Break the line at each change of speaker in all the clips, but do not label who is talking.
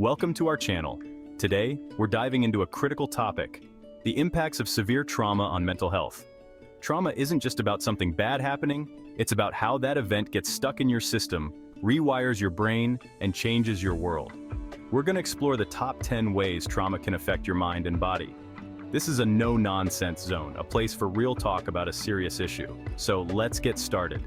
Welcome to our channel. Today, we're diving into a critical topic: the impacts of severe trauma on mental health. Trauma isn't just about something bad happening, it's about how that event gets stuck in your system, rewires your brain, and changes your world. We're going to explore the top 10 ways trauma can affect your mind and body. This is a no-nonsense zone, a place for real talk about a serious issue. So let's get started.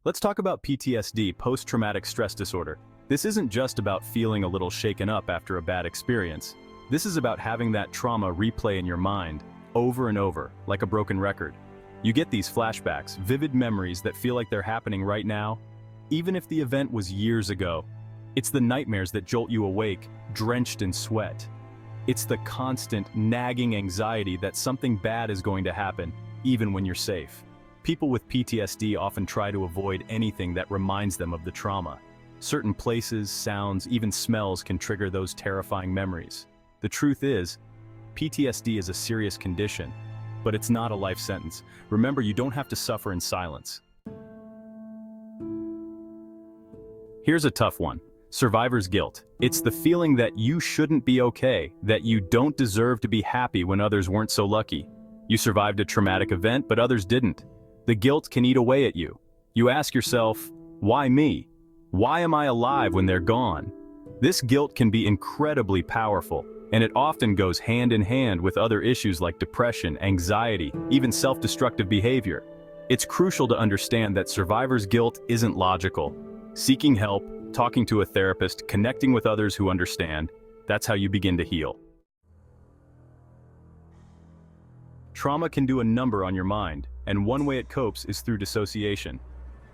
Let's talk about PTSD, post-traumatic stress disorder. This isn't just about feeling a little shaken up after a bad experience. This is about having that trauma replay in your mind, over and over, like a broken record. You get these flashbacks, vivid memories that feel like they're happening right now, even if the event was years ago. It's the nightmares that jolt you awake, drenched in sweat. It's the constant, nagging anxiety that something bad is going to happen, even when you're safe. People with PTSD often try to avoid anything that reminds them of the trauma. Certain places, sounds, even smells can trigger those terrifying memories. The truth is, PTSD is a serious condition, but it's not a life sentence. Remember, you don't have to suffer in silence. Here's a tough one: survivor's guilt. It's the feeling that you shouldn't be okay, that you don't deserve to be happy when others weren't so lucky. You survived a traumatic event, but others didn't. The guilt can eat away at you. You ask yourself, why me? Why am I alive when they're gone? This guilt can be incredibly powerful, and it often goes hand in hand with other issues like depression, anxiety, even self-destructive behavior. It's crucial to understand that survivor's guilt isn't logical. Seeking help, talking to a therapist, connecting with others who understand, that's how you begin to heal. Trauma can do a number on your mind, and one way it copes is through dissociation.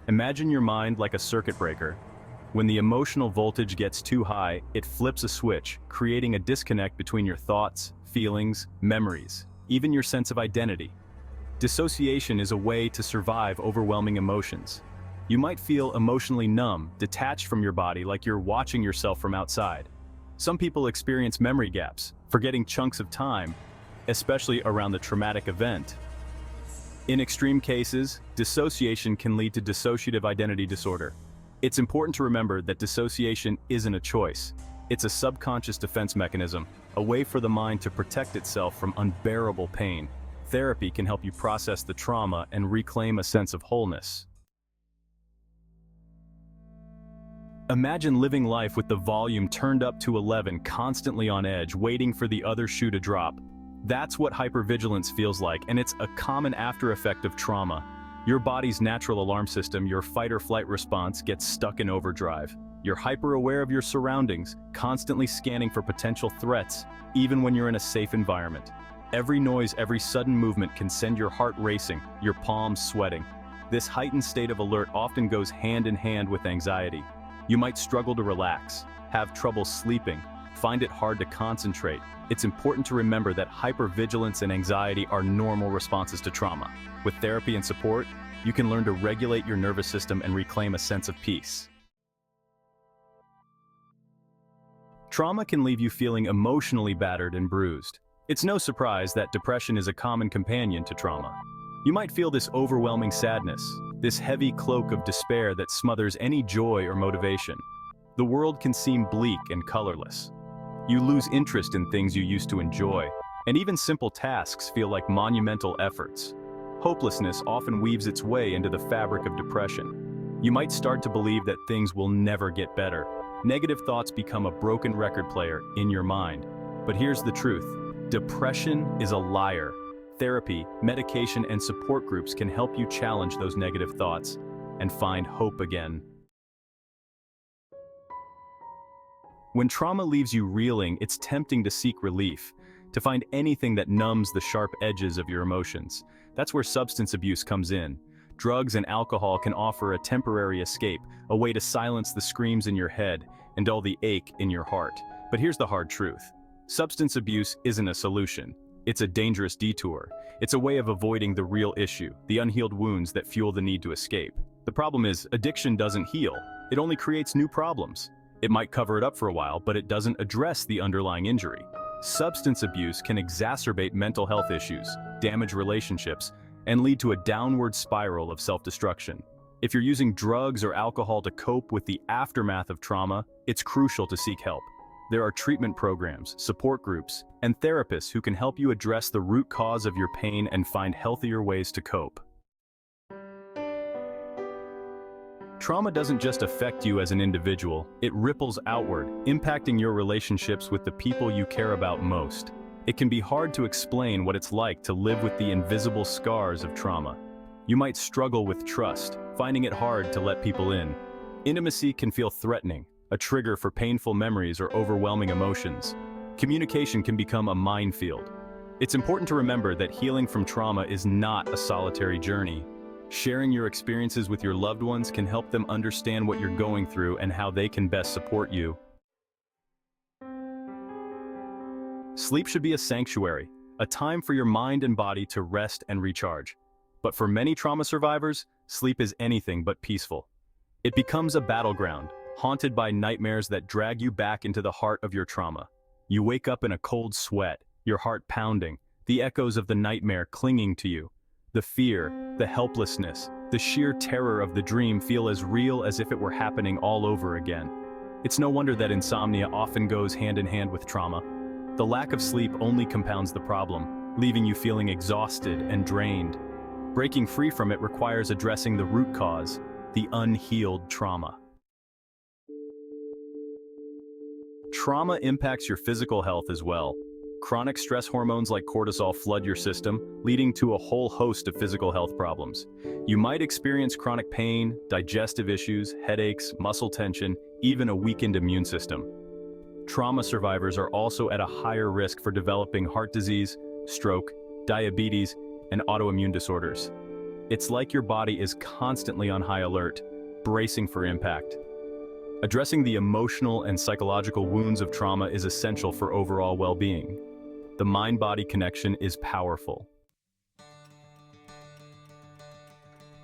Imagine your mind like a circuit breaker. When the emotional voltage gets too high, it flips a switch, creating a disconnect between your thoughts, feelings, memories, even your sense of identity. Dissociation is a way to survive overwhelming emotions. You might feel emotionally numb, detached from your body, like you're watching yourself from outside. Some people experience memory gaps, forgetting chunks of time, especially around the traumatic event. In extreme cases, dissociation can lead to dissociative identity disorder. It's important to remember that dissociation isn't a choice. It's a subconscious defense mechanism, a way for the mind to protect itself from unbearable pain. Therapy can help you process the trauma and reclaim a sense of wholeness. Imagine living life with the volume turned up to 11, constantly on edge, waiting for the other shoe to drop. That's what hypervigilance feels like, and it's a common after effect of trauma. Your body's natural alarm system, your fight or flight response, gets stuck in overdrive. You're hyper-aware of your surroundings, constantly scanning for potential threats, even when you're in a safe environment. Every noise, every sudden movement can send your heart racing, your palms sweating. This heightened state of alert often goes hand in hand with anxiety. You might struggle to relax, have trouble sleeping, find it hard to concentrate. It's important to remember that hypervigilance and anxiety are normal responses to trauma. With therapy and support, you can learn to regulate your nervous system and reclaim a sense of peace. Trauma can leave you feeling emotionally battered and bruised. It's no surprise that depression is a common companion to trauma. You might feel this overwhelming sadness, this heavy cloak of despair that smothers any joy or motivation. The world can seem bleak and colorless. You lose interest in things you used to enjoy, and even simple tasks feel like monumental efforts. Hopelessness often weaves its way into the fabric of depression. You might start to believe that things will never get better. Negative thoughts become a broken record player in your mind. But here's the truth: depression is a liar. Therapy, medication, and support groups can help you challenge those negative thoughts and find hope again. When trauma leaves you reeling, it's tempting to seek relief, to find anything that numbs the sharp edges of your emotions. That's where substance abuse comes in. Drugs and alcohol can offer a temporary escape, a way to silence the screams in your head and dull the ache in your heart. But here's the hard truth: substance abuse isn't a solution. It's a dangerous detour. It's a way of avoiding the real issue, the unhealed wounds that fuel the need to escape. The problem is, addiction doesn't heal. It only creates new problems. It might cover it up for a while, but it doesn't address the underlying injury. Substance abuse can exacerbate mental health issues, damage relationships, and lead to a downward spiral of self-destruction. If you're using drugs or alcohol to cope with the aftermath of trauma, it's crucial to seek help. There are treatment programs, support groups, and therapists who can help you address the root cause of your pain and find healthier ways to cope. Trauma doesn't just affect you as an individual, it ripples outward, impacting your relationships with the people you care about most. It can be hard to explain what it's like to live with the invisible scars of trauma. You might struggle with trust, finding it hard to let people in. Intimacy can feel threatening, a trigger for painful memories or overwhelming emotions. Communication can become a minefield. It's important to remember that healing from trauma is not a solitary journey. Sharing your experiences with your loved ones can help them understand what you're going through and how they can best support you. Sleep should be a sanctuary, a time for your mind and body to rest and recharge. But for many trauma survivors, sleep is anything but peaceful. It becomes a battleground, haunted by nightmares that drag you back into the heart of your trauma. You wake up in a cold sweat, your heart pounding, the echoes of the nightmare clinging to you. The fear, the helplessness, the sheer terror of the dream feel as real as if it were happening all over again. It's no wonder that insomnia often goes hand in hand with trauma. The lack of sleep only compounds the problem, leaving you feeling exhausted and drained. Breaking free from it requires addressing the root cause, the unhealed trauma. Trauma impacts your physical health as well. Chronic stress hormones like cortisol flood your system, leading to a whole host of physical health problems. You might experience chronic pain, digestive issues, headaches, muscle tension, even a weakened immune system. Trauma survivors are also at a higher risk for developing heart disease, stroke, diabetes, and autoimmune disorders. It's like your body is constantly on high alert, bracing for impact. Addressing the emotional and psychological wounds of trauma is essential for overall well-being. The mind-body connection is powerful.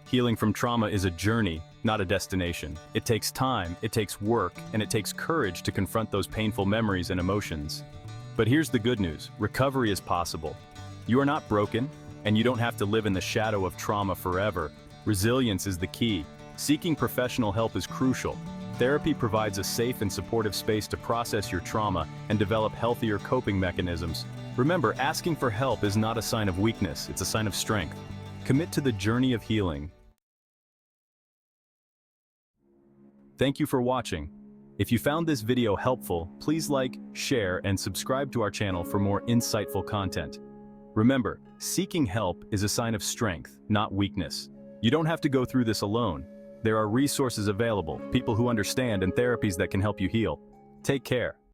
Healing from trauma is a journey, not a destination. It takes time, it takes work, and it takes courage to confront those painful memories and emotions. But here's the good news: recovery is possible. You are not broken, and you don't have to live in the shadow of trauma forever. Resilience is the key. Seeking professional help is crucial. Therapy provides a safe and supportive space to process your trauma and develop healthier coping mechanisms. Remember, asking for help is not a sign of weakness, it's a sign of strength. Commit to the journey of healing. Thank you for watching. If you found this video helpful, please like, share, and subscribe to our channel for more insightful content. Remember, seeking help is a sign of strength, not weakness. You don't have to go through this alone. There are resources available, people who understand, and therapies that can help you heal. Take care.